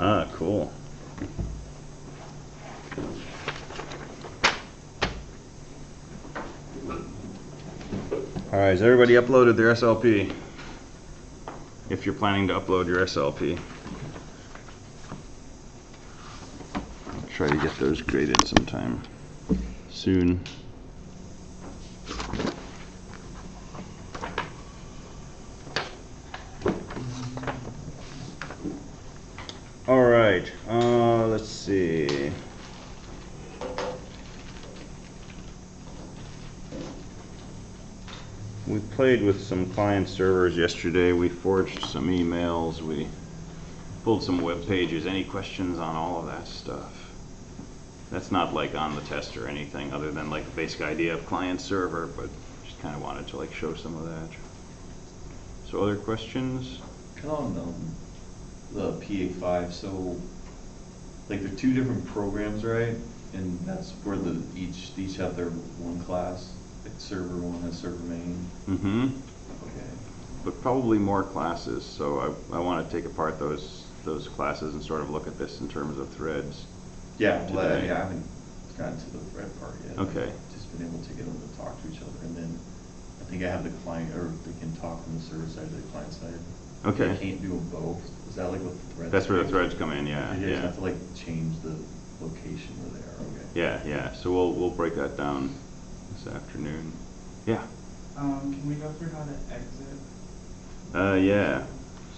Ah, cool. All right, has everybody uploaded their SLP? If you're planning to upload your SLP. I'll try to get those graded sometime soon. All right, let's see. We played with some client servers yesterday. We forged some emails. We pulled some web pages. Any questions on all of that stuff? That's not like on the test or anything other than like a basic idea of client server, but just kind of wanted to like show some of that. So other questions? Kind of on the PA5, so like they're two different programs, right? And that's where each have their one class. Like server one has server main. Mm-hmm. Okay. But probably more classes, so I want to take apart those classes and sort of look at this in terms of threads. Yeah, well, I haven't gotten to the thread part yet. Okay. I've just been able to get them to talk to each other, and then I think I have the client, or they can talk from the server side to the client side. Okay. They can't do them both. Is that like what the threads? That's where the threads come in, yeah. You yeah. have to like change the location where they are. Okay. Yeah, yeah. So we'll break that down this afternoon. Yeah. Can we go through how to exit? Yeah.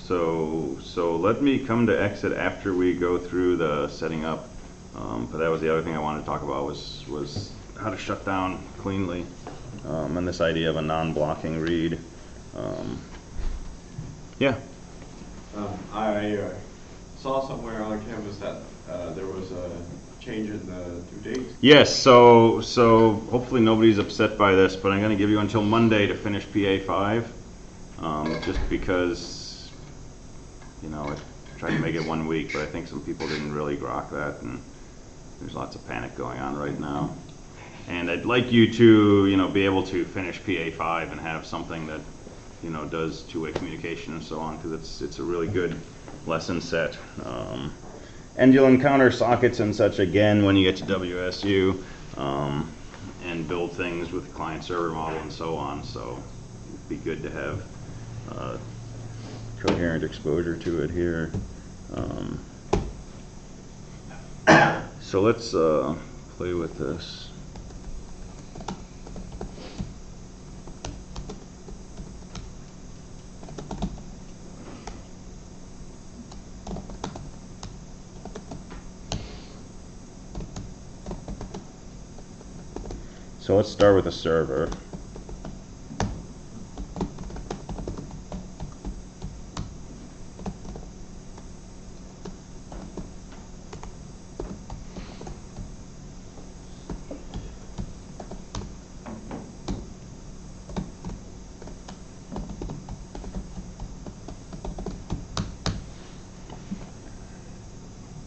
So let me come to exit after we go through the setting up. But that was the other thing I wanted to talk about was how to shut down cleanly, and this idea of a non-blocking read. Yeah. I saw somewhere on Canvas that there was a change in the due date. Yes, so hopefully nobody's upset by this, but I'm going to give you until Monday to finish PA5, just because, you know, I tried to make it 1 week, but I think some people didn't really grok that, and there's lots of panic going on right now. And I'd like you to, you know, be able to finish PA5 and have something that, you know, does two-way communication and so on, because it's a really good lesson set. And you'll encounter sockets and such again when you get to WSU, and build things with the client-server model and so on. So it'd be good to have coherent exposure to it here. So let's play with this. So let's start with a server.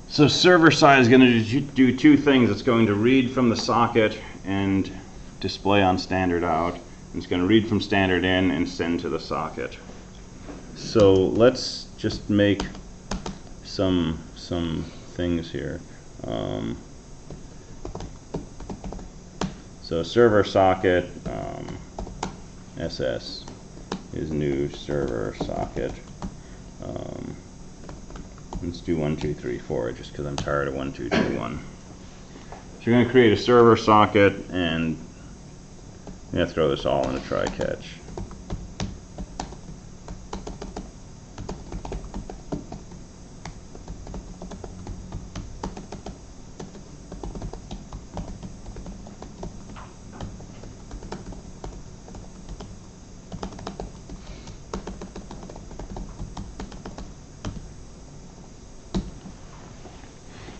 So server side is going to do two things. It's going to read from the socket and display on standard out. And it's going to read from standard in and send to the socket. So let's just make some things here. So server socket SS is new server socket. Let's do 1, 2, 3, 4 just because I'm tired of 1, 2, 2, 1. So you're going to create a server socket and you're going to throw this all in a try catch.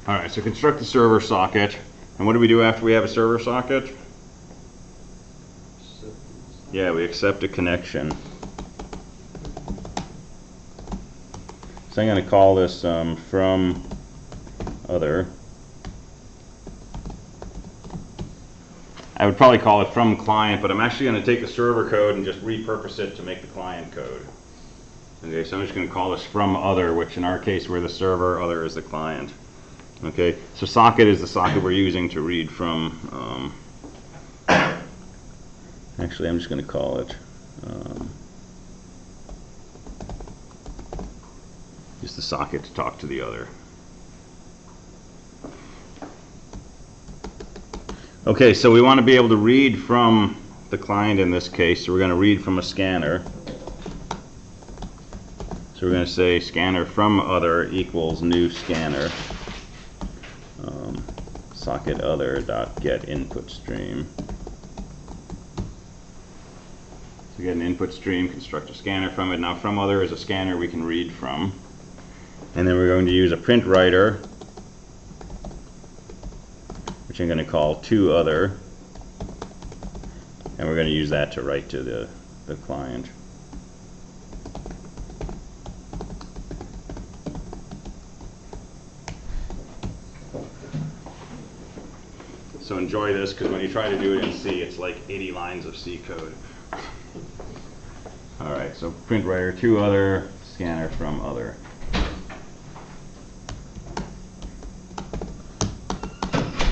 Alright, so construct the server socket. And what do we do after we have a server socket? Yeah, we accept a connection. So I'm going to call this from other. I would probably call it from client, but I'm actually going to take the server code and just repurpose it to make the client code. Okay, so I'm just going to call this from other, which in our case we're the server, other is the client. Okay, so socket is the socket we're using to read from. Actually, I'm just going to call it just the socket to talk to the other. Okay, so we want to be able to read from the client in this case, so we're going to read from a scanner. So we're going to say scanner from other equals new scanner, socket other dot get input stream. So we get an input stream, construct a scanner from it. Now from other is a scanner we can read from. And then we're going to use a print writer, which I'm going to call to other, and we're going to use that to write to the client. So enjoy this, because when you try to do it in C, it's like 80 lines of C code. Alright, so print writer to other, scanner from other.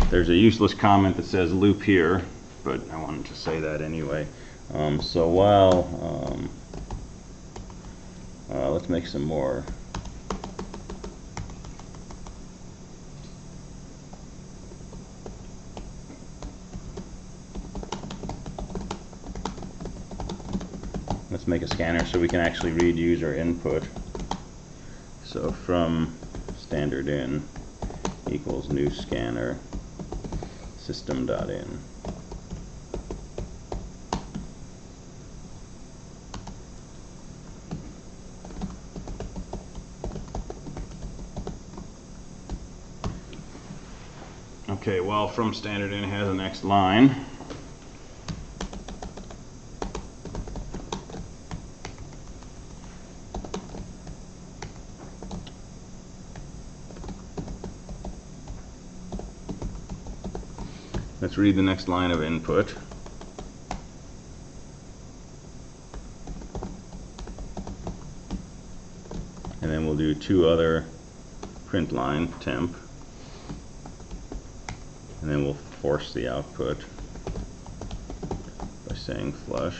There's a useless comment that says loop here, but I wanted to say that anyway. So while, let's make some more. Let's make a scanner so we can actually read user input. So from standard in equals new scanner system.in. Okay, well, from standard in has the next line. Let's read the next line of input. And then we'll do two other print line temp. And then we'll force the output by saying flush.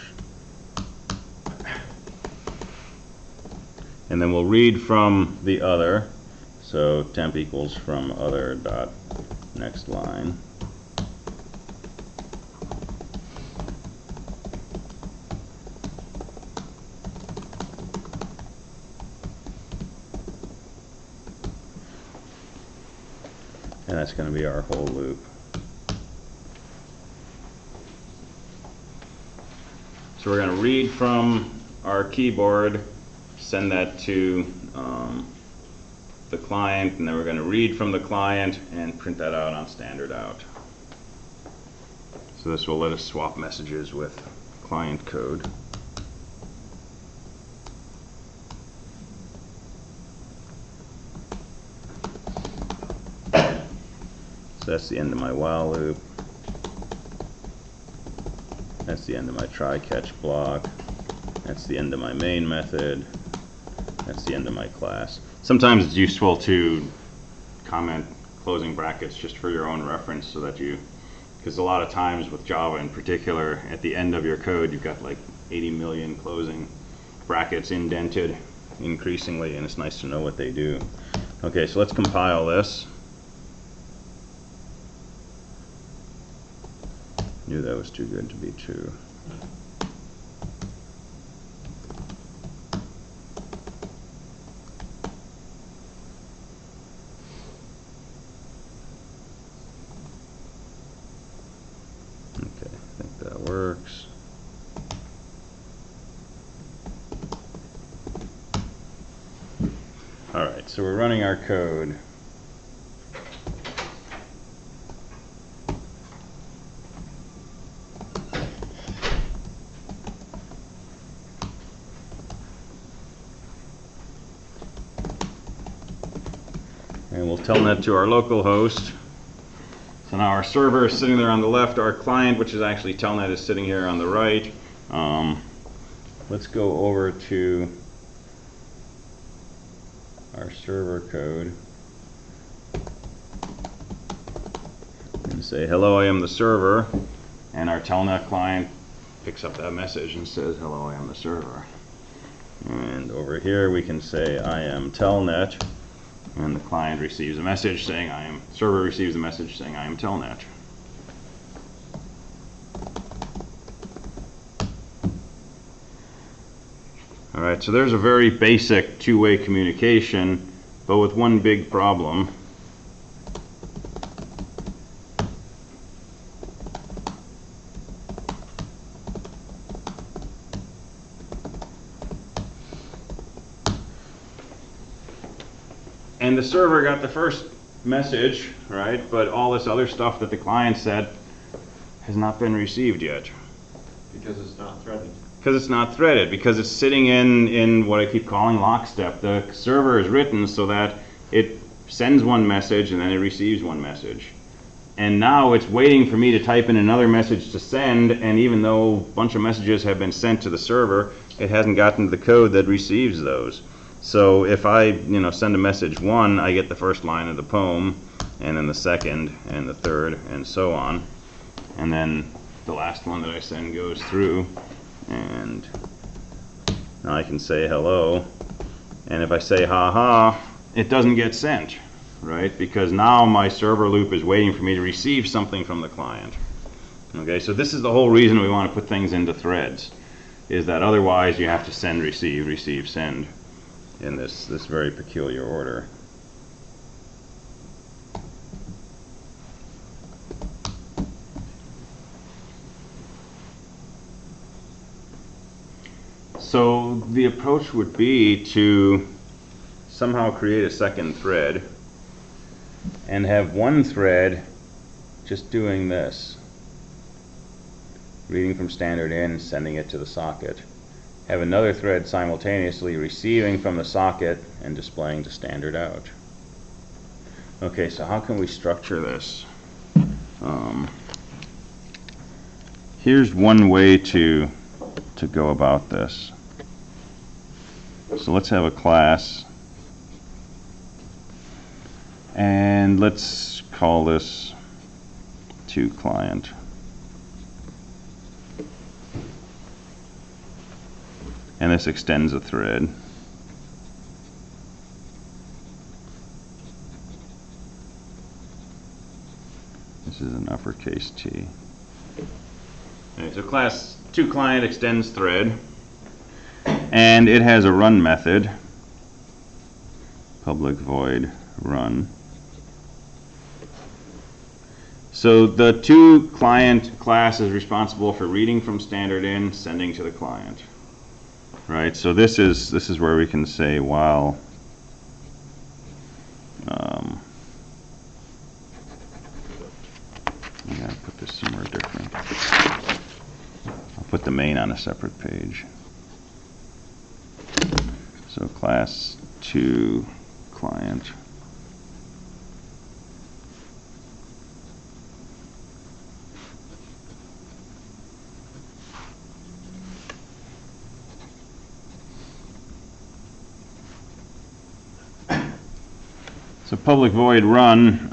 And then we'll read from the other. So temp equals from other dot next line. And that's going to be our whole loop. So we're going to read from our keyboard, send that to the client, and then we're going to read from the client and print that out on standard out. So this will let us swap messages with client code. So that's the end of my while loop. That's the end of my try catch block. That's the end of my main method. That's the end of my class. Sometimes it's useful to comment closing brackets just for your own reference, so that you, because a lot of times with Java in particular, at the end of your code you've got like 80 million closing brackets indented increasingly, and it's nice to know what they do. Okay, so let's compile this. Knew that was too good to be true. Okay, I think that works. All right, so we're running our code. And we'll telnet to our local host. So now our server is sitting there on the left. Our client, which is actually telnet, is sitting here on the right. Let's go over to our server code and say, hello, I am the server, and our telnet client picks up that message and says, hello, I am the server. And over here we can say, I am telnet, and the client receives a message saying, server receives a message saying, I am telnet. All right, so there's a very basic two-way communication, but with one big problem. And the server got the first message, right? But all this other stuff that the client said has not been received yet. Because it's not threaded. Because it's not threaded, because it's sitting in what I keep calling lockstep. The server is written so that it sends one message and then it receives one message. And now it's waiting for me to type in another message to send, and even though a bunch of messages have been sent to the server, it hasn't gotten to the code that receives those. So if I, send a message 1, I get the first line of the poem, and then the second, and the third, and so on. And then the last one that I send goes through, and now I can say hello. And if I say ha ha, it doesn't get sent, right? Because now my server loop is waiting for me to receive something from the client. Okay, so this is the whole reason we want to put things into threads, is that otherwise you have to send, receive, receive, send in this very peculiar order. So the approach would be to somehow create a second thread and have one thread just doing this, reading from standard in, sending it to the socket. Have another thread simultaneously receiving from the socket and displaying to standard out. Okay, so how can we structure this? Here's one way to go about this. So let's have a class, and let's call this toClient. And this extends a thread. This is an uppercase T. Okay, so class toClient extends thread, and it has a run method, public void run. So the toClient class is responsible for reading from standard in, sending to the client. Right, so this is where we can say while I'm gonna put this somewhere different. I'll put the main on a separate page. So class toClient. So public void run,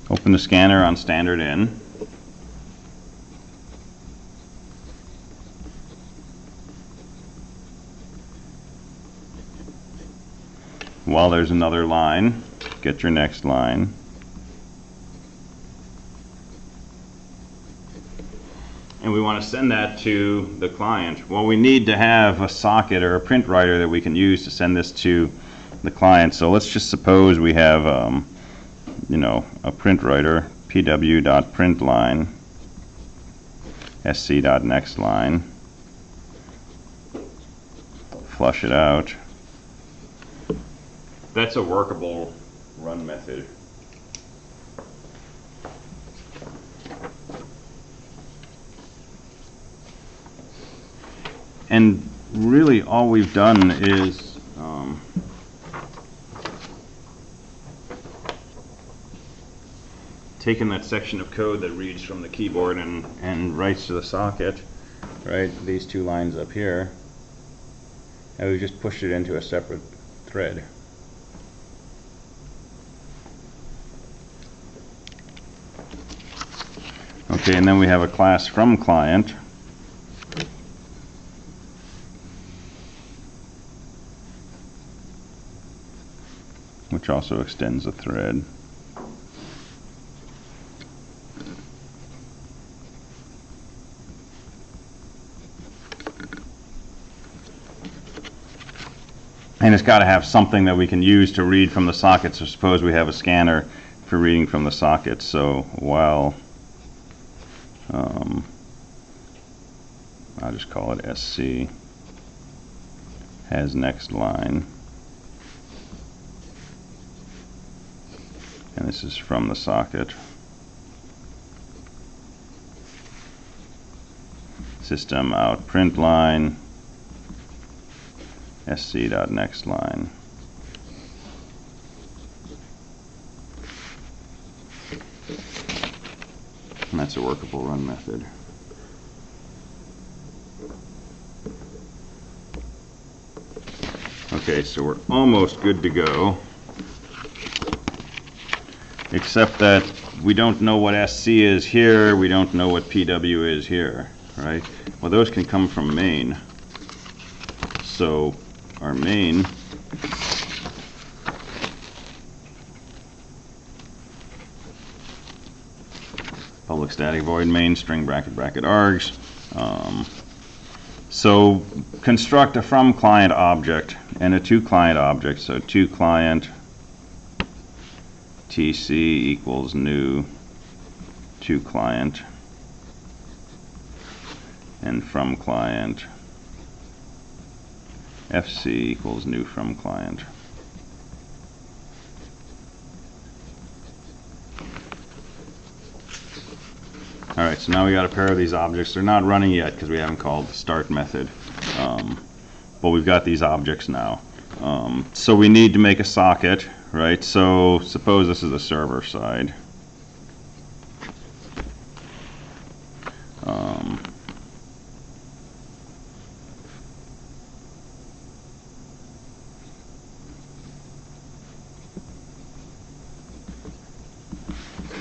open the scanner on standard in. While there's another line, get your next line. And we want to send that to the client. Well, we need to have a socket or a print writer that we can use to send this to the client. So let's just suppose we have, a print writer, pw.println, sc.nextLine, flush it out. That's a workable run method. And really all we've done is taken that section of code that reads from the keyboard and writes to the socket, right, these two lines up here, and we just pushed it into a separate thread. Okay, and then we have a class from client. Which also extends a thread. And it's got to have something that we can use to read from the socket. So suppose we have a scanner for reading from the socket. So while I'll just call it SC has next line, and this is from the socket. System out print line sc.next line. And that's a workable run method. Okay, so we're almost good to go, except that we don't know what SC is here, we don't know what PW is here, right? Well, those can come from main. So our main public static void main string bracket bracket args. So construct a from client object and a to client object. So to client TC equals new to client, and from client FC equals new from client. Alright, so now we got a pair of these objects. They're not running yet because we haven't called the start method. But we've got these objects now. So we need to make a socket, right? So suppose this is the server side.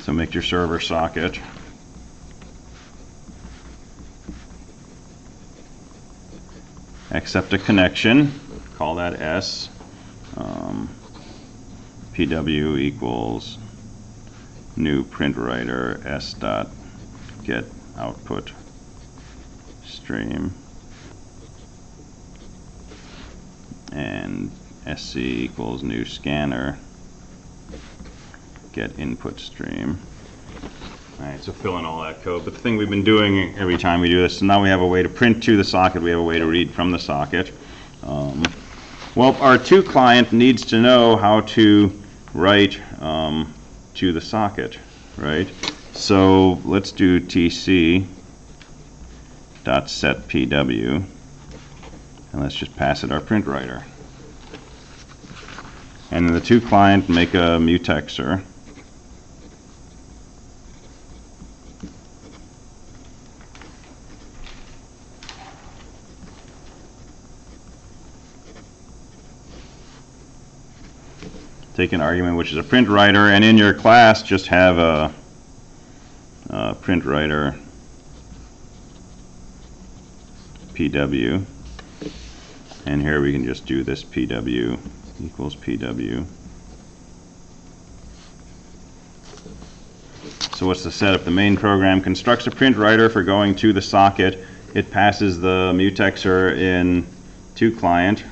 So make your server socket. Accept a connection, call that S. PW equals new print writer S dot get output stream, and SC equals new scanner get input stream. Alright, so fill in all that code. But the thing we've been doing every time we do this, so now we have a way to print to the socket, we have a way to read from the socket. Well, our to client needs to know how to write to the socket, right? So let's do TC dot set PW, and let's just pass it our print writer. And in the to client, make a mutexer. Take an argument which is a print writer, and in your class just have a print writer PW, and here we can just do this PW equals PW. So what's the setup? The main program constructs a print writer for going to the socket. It passes the mutexer in to client,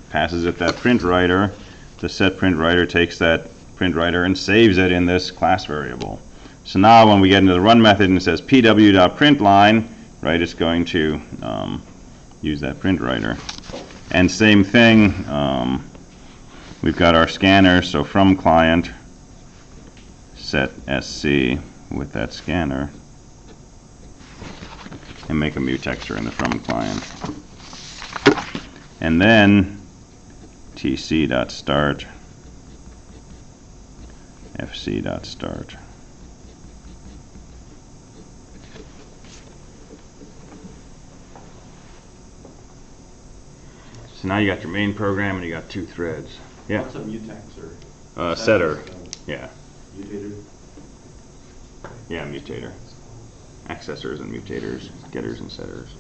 passes it that print writer. The set print writer takes that print writer and saves it in this class variable. So now when we get into the run method and it says pw.println, right, it's going to use that print writer. And same thing, we've got our scanner, so from client set SC with that scanner and make a mutexer in the from client. And then tc.start fc.start. So now you got your main program and you got 2 threads. Yeah. What's a mutex or? Setter. Yeah. Mutator? Yeah, mutator. Accessors and mutators, getters and setters.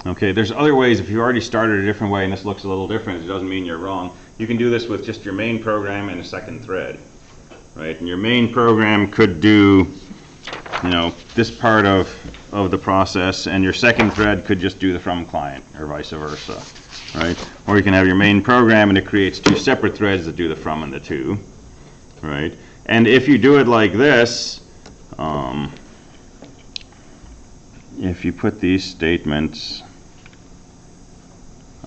Okay, there's other ways. If you already started a different way and this looks a little different, it doesn't mean you're wrong. You can do this with just your main program and a second thread, right? And your main program could do, you know, this part of the process, and your second thread could just do the from client, or vice versa, right? Or you can have your main program and it creates 2 separate threads that do the from and the to, right? And if you do it like this, if you put these statements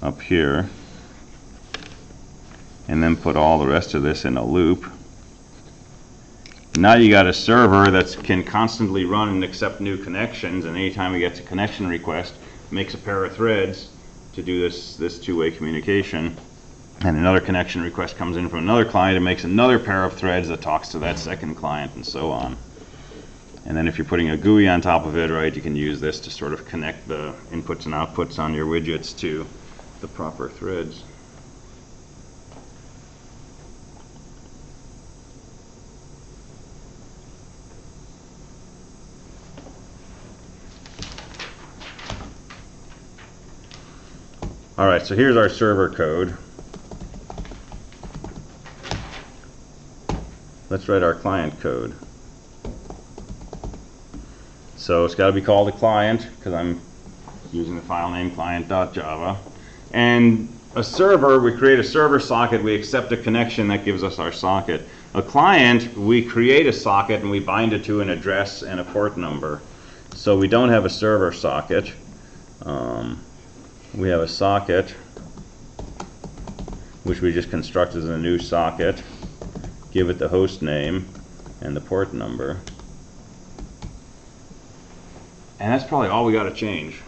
up here and then put all the rest of this in a loop, now you got a server that can constantly run and accept new connections, and anytime it gets a connection request, makes a pair of threads to do this two-way communication, and another connection request comes in from another client and makes another pair of threads that talks to that second client, and so on. And then if you're putting a GUI on top of it, right, you can use this to sort of connect the inputs and outputs on your widgets to the proper threads. All right, so here's our server code. Let's write our client code. So it's got to be called a client because I'm using the file name client.java. And a server, we create a server socket, we accept a connection that gives us our socket. A client, we create a socket and we bind it to an address and a port number. So we don't have a server socket. We have a socket, which we just construct as a new socket, give it the host name and the port number. And that's probably all we got to change.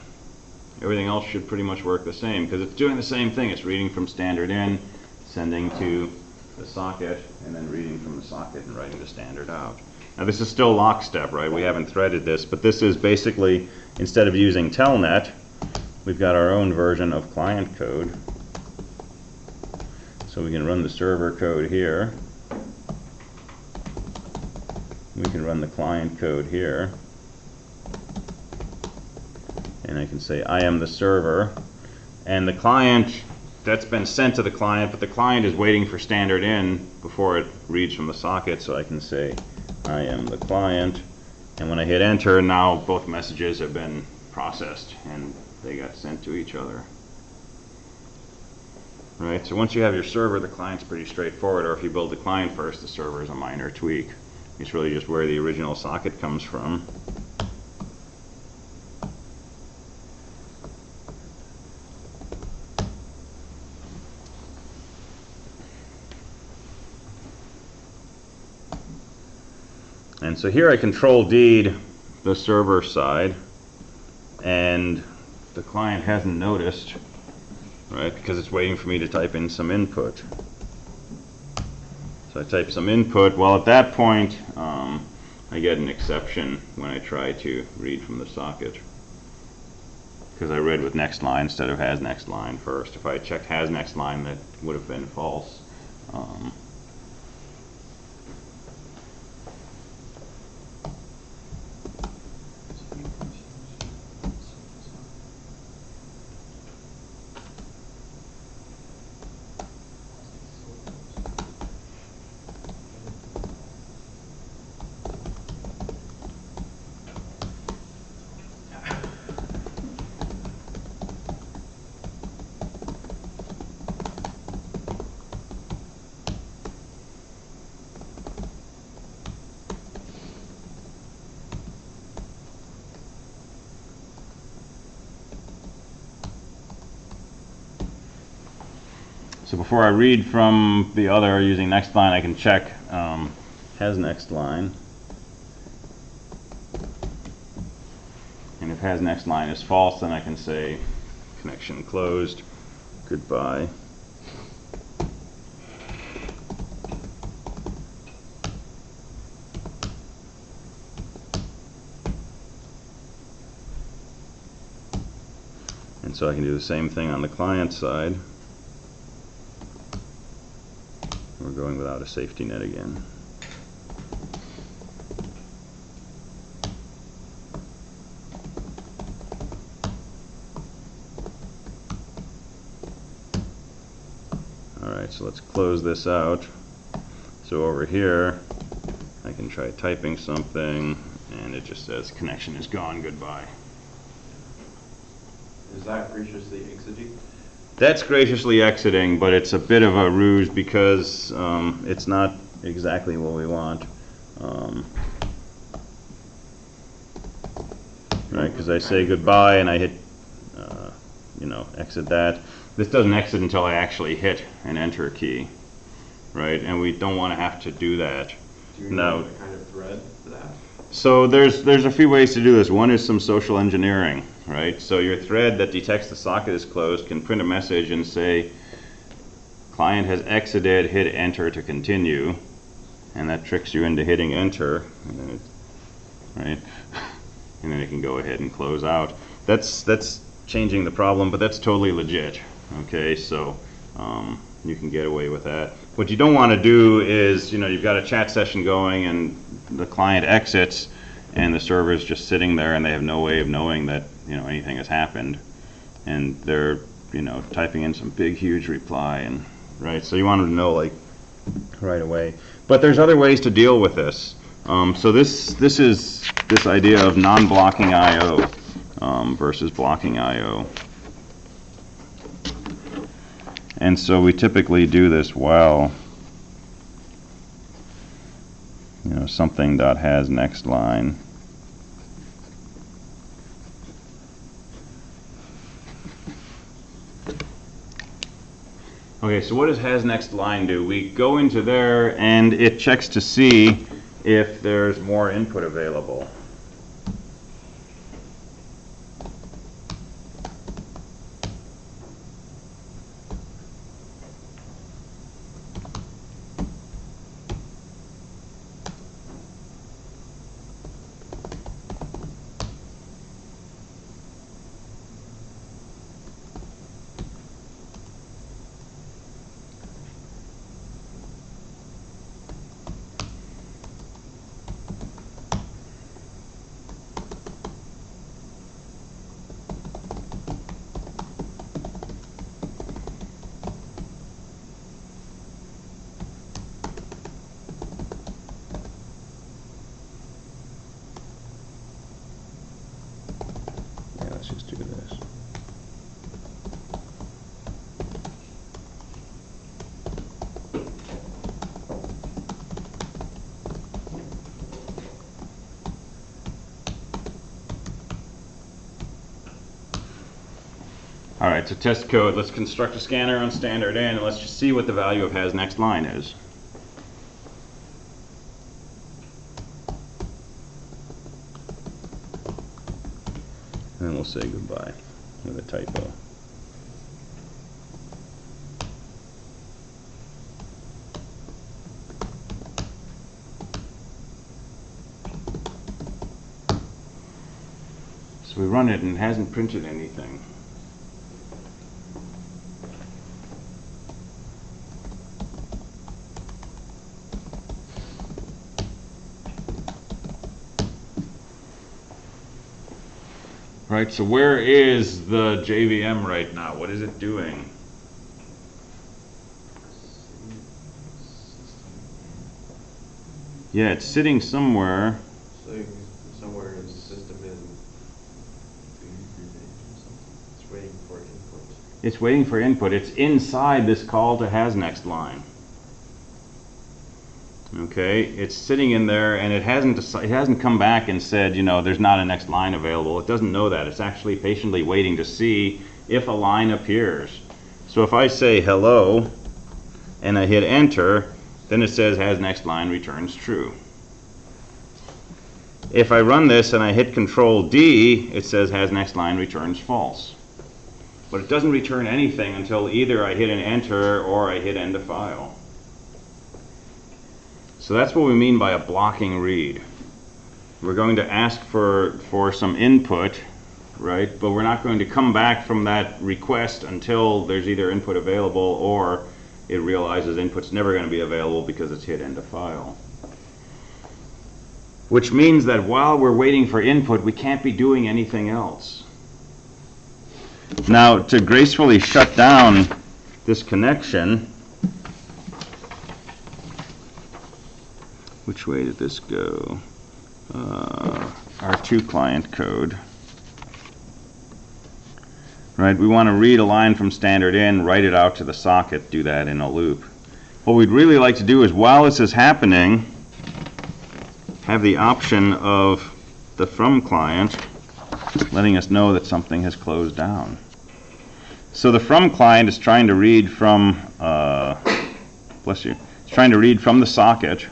Everything else should pretty much work the same because it's doing the same thing. It's reading from standard in, sending to the socket, and then reading from the socket and writing the standard out. Now this is still lockstep, right? We haven't threaded this, but this is basically, instead of using telnet, we've got our own version of client code. So we can run the server code here. We can run the client code here. And I can say, I am the server. And the client, that's been sent to the client, but the client is waiting for standard in before it reads from the socket. So I can say, I am the client. And when I hit enter, now both messages have been processed and they got sent to each other. Right, so once you have your server, the client's pretty straightforward, or if you build the client first, the server is a minor tweak. It's really just where the original socket comes from. And so here I control D'd the server side, and the client hasn't noticed, right, because it's waiting for me to type in some input. So I type some input. Well, at that point, I get an exception when I try to read from the socket, because I read with next line instead of has next line first. If I had checked has next line, that would have been false. So before I read from the other using next line, I can check has next line. And if has next line is false, then I can say connection closed, goodbye. so I can do the same thing on the client side. We're going without a safety net again. Alright, so let's close this out. So over here, I can try typing something, and it just says connection is gone, goodbye. Is that graciously exiting? That's graciously exiting, but it's a bit of a ruse because it's not exactly what we want. Right, because I say goodbye and I hit, exit that. This doesn't exit until I actually hit an enter key, right? And we don't want to have to do that. Do you No. want a kind of thread for that? So there's a few ways to do this. One is some social engineering, right? So your thread that detects the socket is closed can print a message and say, client has exited, hit enter to continue, and that tricks you into hitting enter, and then right? And then it can go ahead and close out. That's changing the problem, but that's totally legit. Okay, so you can get away with that. What you don't want to do is, you've got a chat session going and the client exits and the server is just sitting there and they have no way of knowing that anything has happened, and they're typing in some big huge reply, and right, so you want them to know like right away. But there's other ways to deal with this. So this is this idea of non-blocking I/O versus blocking I/O. And so we typically do this while something dot has next line. Okay, so what does has next line do? We go into there and it checks to see if there's more input available. Let's just do this. All right, so test code. Let's construct a scanner on standard in, and let's just see what the value of has next line is. And then we'll say goodbye with a typo. So we run it and it hasn't printed anything. Right, so where is the JVM right now? What is it doing? Yeah, it's sitting somewhere. So somewhere in the system in it's waiting for input. It's waiting for input. It's inside this call to has next line. Okay, it's sitting in there and it hasn't come back and said, there's not a next line available. It doesn't know that. It's actually patiently waiting to see if a line appears. So if I say hello and I hit enter, then it says has next line returns true. If I run this and I hit Control D, it says has next line returns false. But it doesn't return anything until either I hit an enter or I hit end of file. So that's what we mean by a blocking read. We're going to ask for some input, right? But we're not going to come back from that request until there's either input available or it realizes input's never going to be available because it's hit end of file. Which means that while we're waiting for input, we can't be doing anything else. Now, to gracefully shut down this connection, which way did this go? R2 client code. Right, we want to read a line from standard in, write it out to the socket, do that in a loop. What we'd really like to do is, while this is happening, have the option of the from client letting us know that something has closed down. So the from client is trying to read from, bless you, it's trying to read from the socket,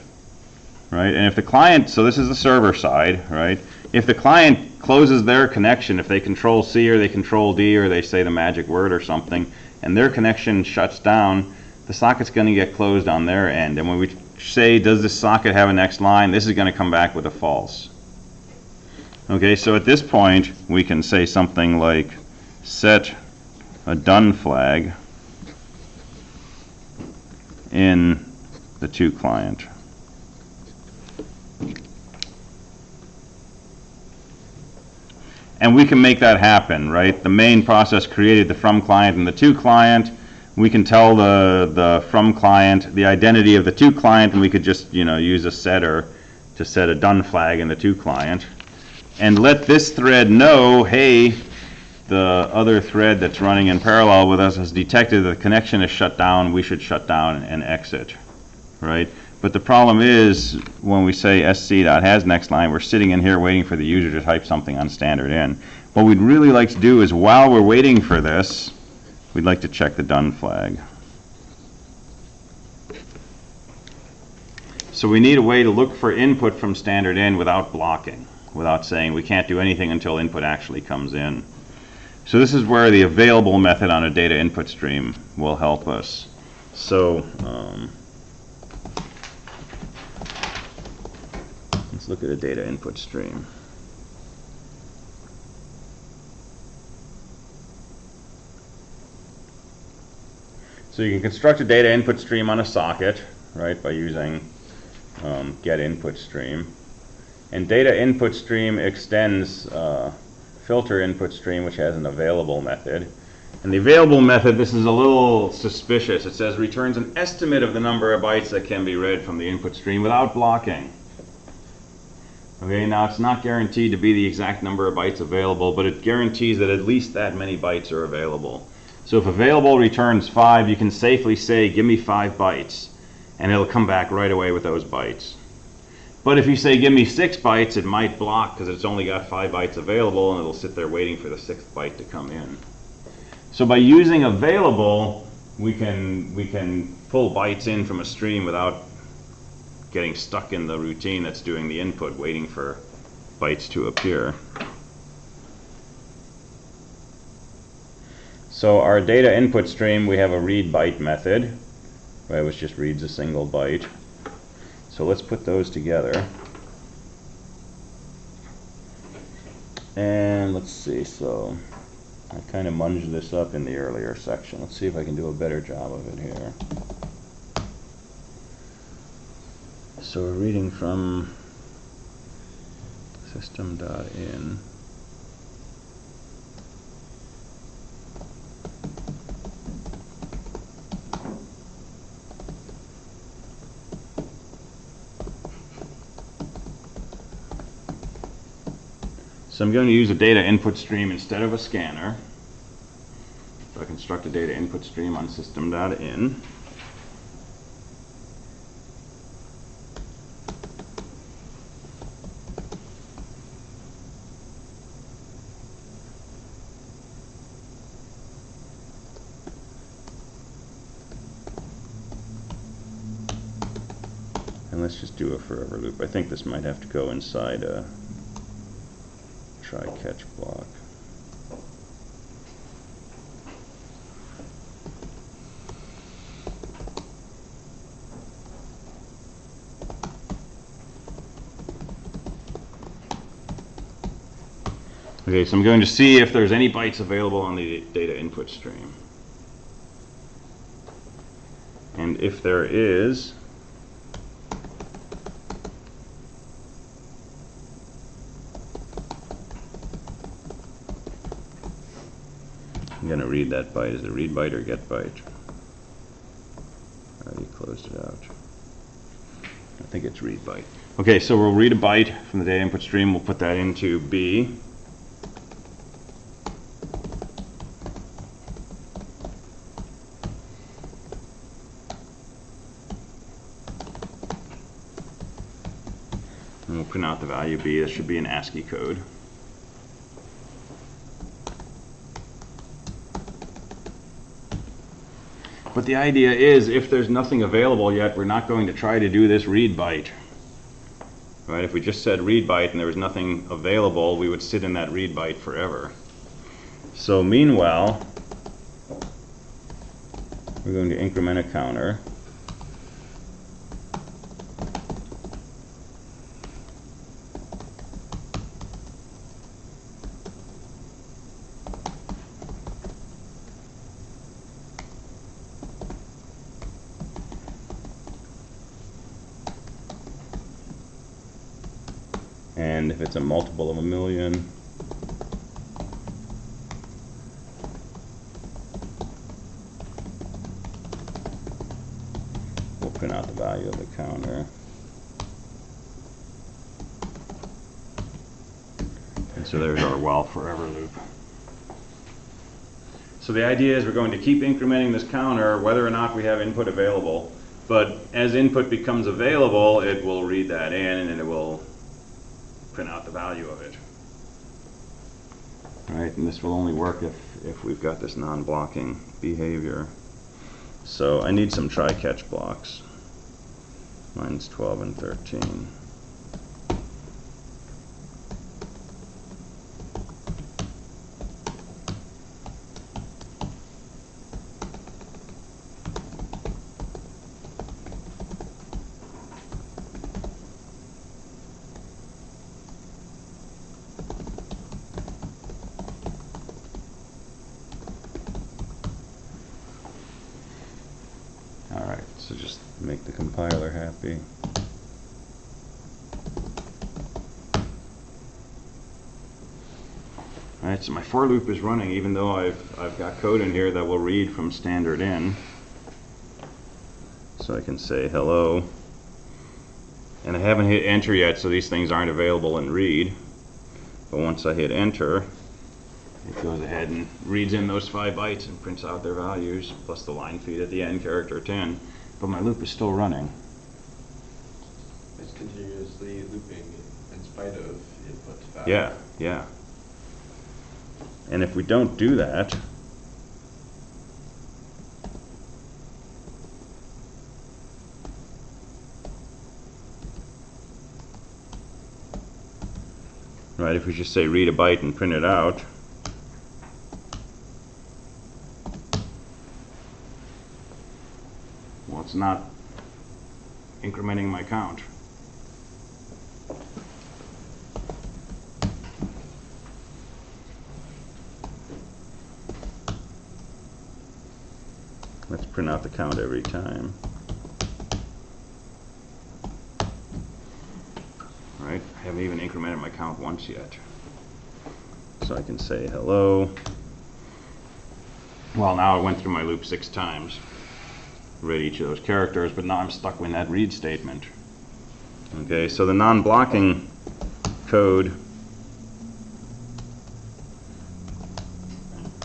right? And if the client, so this is the server side, right? If the client closes their connection, if they control C or they control D or they say the magic word or something, and their connection shuts down, the socket's going to get closed on their end. And when we say, does this socket have a next line, this is going to come back with a false. Okay, so at this point, we can say something like set a done flag in the to client. And we can make that happen, right? The main process created the from client and the to client. We can tell the from client the identity of the to client, and we could just, you know, use a setter to set a done flag in the to client. And let this thread know, hey, the other thread that's running in parallel with us has detected that the connection is shut down. We should shut down and exit, right? But the problem is, when we say sc.has next line, we're sitting in here waiting for the user to type something on standard in. What we'd really like to do is, while we're waiting for this, we'd like to check the done flag. So we need a way to look for input from standard in without blocking, without saying we can't do anything until input actually comes in. So this is where the available method on a data input stream will help us. So let's look at a data input stream. So you can construct a data input stream on a socket, right, by using get input stream. And data input stream extends filter input stream, which has an available method. And the available method, this is a little suspicious. It says returns an estimate of the number of bytes that can be read from the input stream without blocking. Okay, now it's not guaranteed to be the exact number of bytes available, but it guarantees that at least that many bytes are available. So if available returns 5, you can safely say, give me 5 bytes, and it'll come back right away with those bytes. But if you say, give me 6 bytes, it might block because it's only got 5 bytes available, and it'll sit there waiting for the 6th byte to come in. So by using available, we can pull bytes in from a stream without getting stuck in the routine that's doing the input, waiting for bytes to appear. So our data input stream, we have a read byte method, right, which just reads a single byte. So let's put those together. And let's see, so I kind of munged this up in the earlier section. Let's see if I can do a better job of it here. So we're reading from system.in. So I'm going to use a data input stream instead of a scanner. So I construct a data input stream on system.in. And let's just do a forever loop. I think this might have to go inside a try catch block. Okay, so I'm going to see if there's any bytes available on the data input stream. And if there is, I'm going to read that byte. Is it read byte or get byte? I already closed it out. I think it's read byte. Okay, so we'll read a byte from the data input stream. We'll put that into B. And we'll print out the value B. That should be an ASCII code. But the idea is, if there's nothing available yet, we're not going to try to do this read byte. Right? If we just said read byte and there was nothing available, we would sit in that read byte forever. So meanwhile, we're going to increment a counter. And if it's a multiple of a million, we'll print out the value of the counter. And so there's our while forever loop. So the idea is we're going to keep incrementing this counter whether or not we have input available. But as input becomes available, it will read that in and it will print out the value of it. All right, and this will only work if we've got this non-blocking behavior. So I need some try-catch blocks. Mine's 12 and 13. Alright, so just make the compiler happy. Alright, so my for loop is running even though I've got code in here that will read from standard in. So I can say hello. And I haven't hit enter yet, so these things aren't available in read. But once I hit enter, it goes ahead and reads in those 5 bytes and prints out their values, plus the line feed at the end, character 10. But my loop is still running. It's continuously looping in spite of input value. Yeah, yeah. And if we don't do that, right, if we just say read a byte and print it out, well, it's not incrementing my count. Let's print out the count every time. Right? I haven't even incremented my count once yet. So I can say hello. Well, now I went through my loop 6 times. Read each of those characters, but now I'm stuck with that read statement. Okay, so the non-blocking code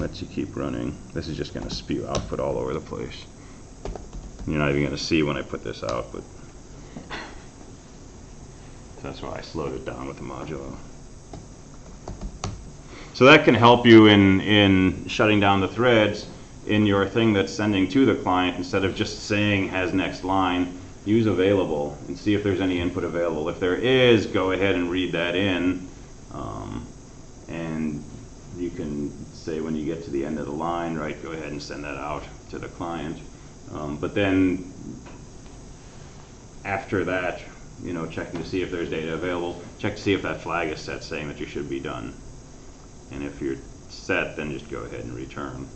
lets you keep running. This is just going to spew output all over the place. You're not even going to see when I put this out, but that's why I slowed it down with the modulo. So that can help you in shutting down the threads in your thing that's sending to the client. Instead of just saying has next line, use available and see if there's any input available. If there is, go ahead and read that in. And you can say when you get to the end of the line, right, go ahead and send that out to the client. But then after that, checking to see if there's data available, check to see if that flag is set saying that you should be done. And if you're set, then just go ahead and return.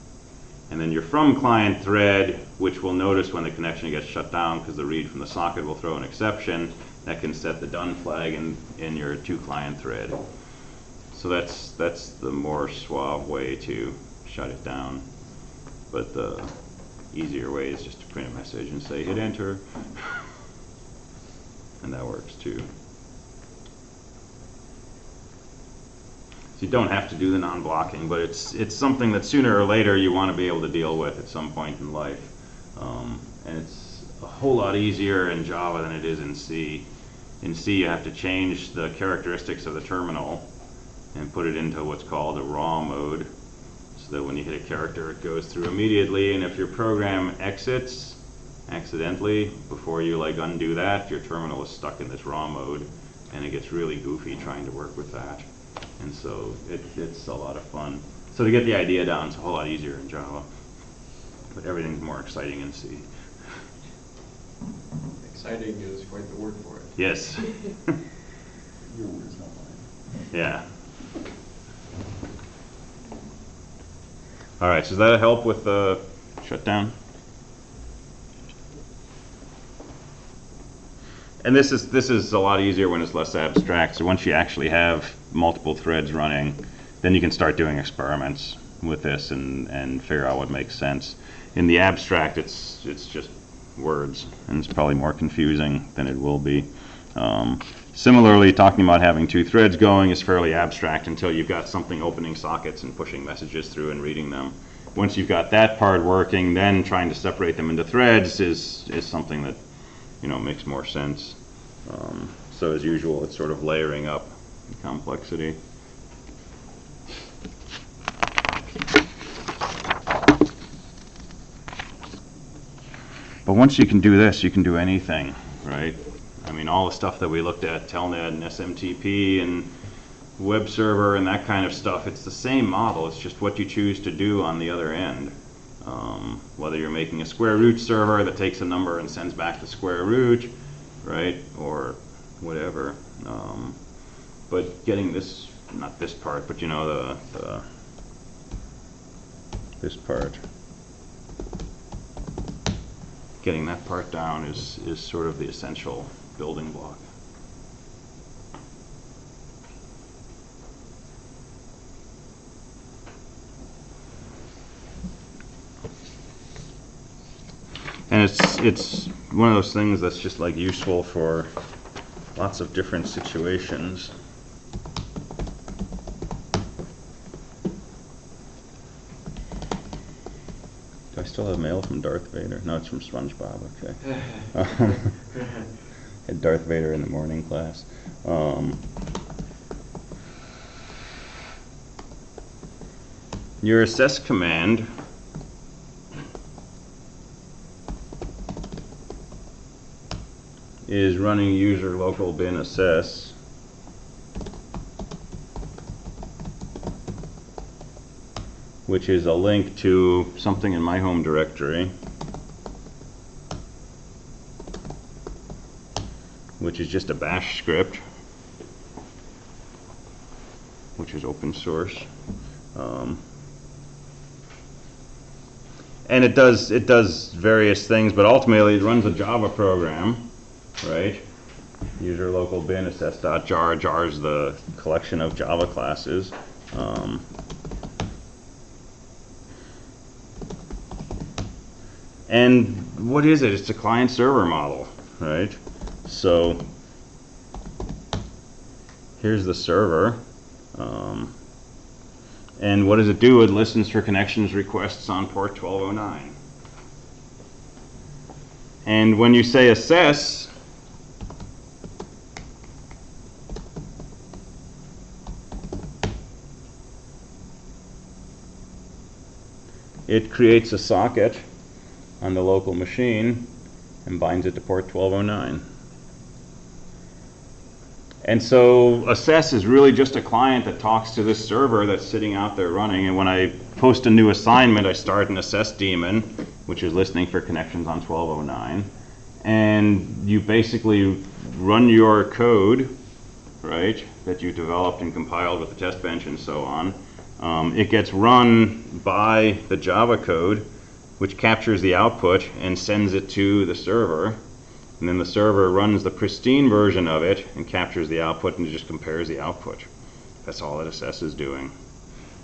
And then your from client thread, which will notice when the connection gets shut down because the read from the socket will throw an exception, that can set the done flag in your to client thread. So that's the more suave way to shut it down. But the easier way is just to print a message and say hit enter. And that works too. So you don't have to do the non-blocking, but it's something that sooner or later you want to be able to deal with at some point in life. And it's a whole lot easier in Java than it is in C. In C you have to change the characteristics of the terminal and put it into what's called a raw mode, so that when you hit a character it goes through immediately, and if your program exits accidentally before you like undo that, your terminal is stuck in this raw mode, and it gets really goofy trying to work with that. And so it's a lot of fun. So to get the idea down, it's a whole lot easier in Java, but everything's more exciting in C. Exciting is quite the word for it. Yes. Your words, not mine. Yeah. All right, so does that help with the shutdown? And this is a lot easier when it's less abstract. So once you actually have multiple threads running, then you can start doing experiments with this and figure out what makes sense. In the abstract, it's just words, and it's probably more confusing than it will be. Similarly, talking about having two threads going is fairly abstract until you've got something opening sockets and pushing messages through and reading them. Once you've got that part working, then trying to separate them into threads is something that makes more sense. So as usual, it's sort of layering up the complexity. But once you can do this, you can do anything, right? I mean, all the stuff that we looked at, Telnet and SMTP and web server and that kind of stuff, it's the same model. It's just what you choose to do on the other end. Whether you're making a square root server that takes a number and sends back the square root, right, or whatever. But getting this, not this part, but this part, getting that part down is sort of the essential building block. And it's one of those things that's just like useful for lots of different situations. Do I still have mail from Darth Vader? No, it's from SpongeBob, okay. Had Darth Vader in the morning class. Your assess command is running user local bin assess, which is a link to something in my home directory, which is just a bash script, which is open source. And it does various things, but ultimately it runs a Java program. Right? User local bin assess.jar. Jar is the collection of Java classes. And what is it? It's a client server model, right? So here's the server. And what does it do? It listens for connections requests on port 1209. And when you say assess, it creates a socket on the local machine and binds it to port 1209. And so assess is really just a client that talks to this server that's sitting out there running, and when I post a new assignment, I start an assess daemon, which is listening for connections on 1209, and you basically run your code, right, that you developed and compiled with the test bench and so on, It gets run by the Java code, which captures the output and sends it to the server. And then the server runs the pristine version of it and captures the output and just compares the output. That's all that SS is doing.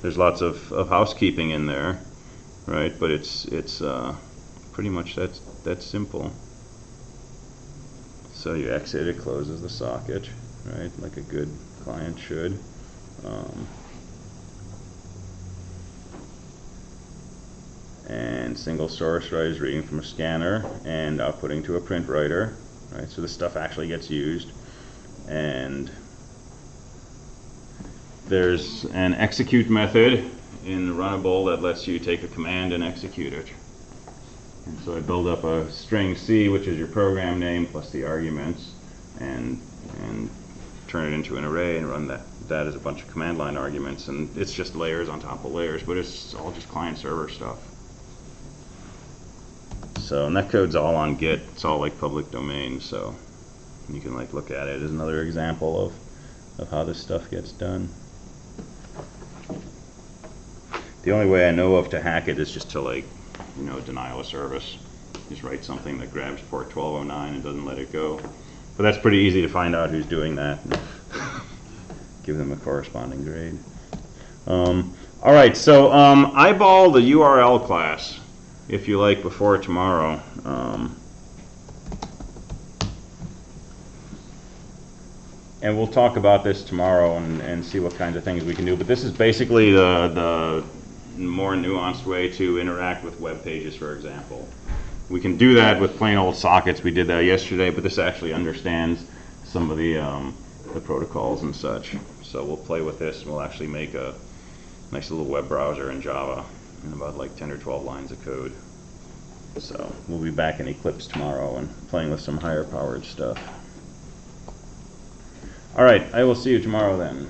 There's lots of housekeeping in there, right? But it's pretty much that's simple. So you exit, it closes the socket, right? Like a good client should. And single source, right, is reading from a scanner and outputting to a print writer, right? So this stuff actually gets used. And there's an execute method in Runnable that lets you take a command and execute it. And so I build up a string C, which is your program name plus the arguments, and turn it into an array and run that as a bunch of command line arguments. And it's just layers on top of layers, but it's all just client server stuff. So, and that code's all on Git. It's all like public domain, so you can like look at it as another example of how this stuff gets done. The only way I know of to hack it is just to, like, you know, denial of service. Just write something that grabs port 1209 and doesn't let it go. But that's pretty easy to find out who's doing that. Give them a corresponding grade. All right, so eyeball the URL class, if you like, before tomorrow. And we'll talk about this tomorrow and see what kinds of things we can do. But this is basically the more nuanced way to interact with web pages, for example. We can do that with plain old sockets. We did that yesterday, but this actually understands some of the protocols and such. So we'll play with this, and we'll actually make a nice little web browser in Java in about like 10 or 12 lines of code. So we'll be back in Eclipse tomorrow and playing with some higher powered stuff. All right, I will see you tomorrow then.